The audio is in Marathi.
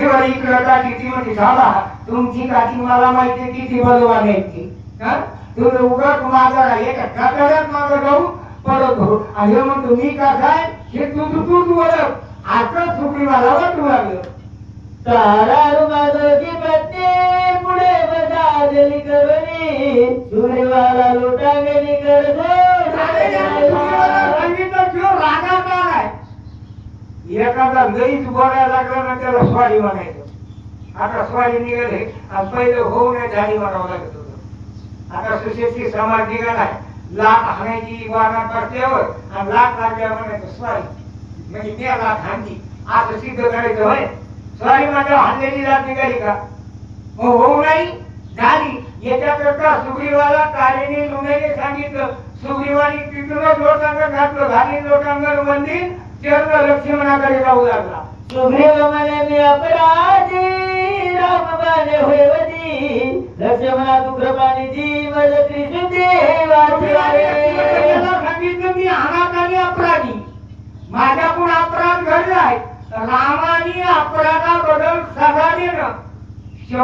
जेव्हा इकडं टाकी ती म्हणजे झाला तुमची काठी मला माहिती किती बलवान आहे ती हा तुम्ही उगाच माझा एका कातड्यात माझा जाऊ पडतो आणि म्हणतो मी का काय हे तू बोलव आता चुकी मला वाटू लागलं तारा रुमालो की पत्नी पुढे बजा दिली करुणी सूर्यवाला लोटांगणी करतो एखादा लईच बोलायला लागला ना त्याला स्वारी म्हणायचं आता स्वारी निघाले आणि पहिले होऊ नये झाडी म्हणावं लागत होतं आता सुशेषी समाज निघालाय लाख हाणायची वाना पडत्यावर आणि लाख लागल्या म्हणायचं स्वारी म्हणजे त्या लाख हाणली असं सिद्ध करायचं होय स्वारी माझ्या हाणलेली लाख निघाली का होऊ नाही झाली याच्याकरता सुग्रीवाला काळीने लुण्याने सांगितलं सुग्रीवानी तिथूनच लोटांगर घातलं झाली लोटांगर मंदिर चरण लक्ष्मणाकडे जाऊ लागला सुग्रीव म्हणे मी अपराधी राम माने होयवती लक्ष्मणा तू कृपानिधी मज त्रिशुद्धी सांगितलं मी अनाथाने अपराधी माझ्याकडून अपराध घडलाय रामाने अपराधाबद्दल सजा देणं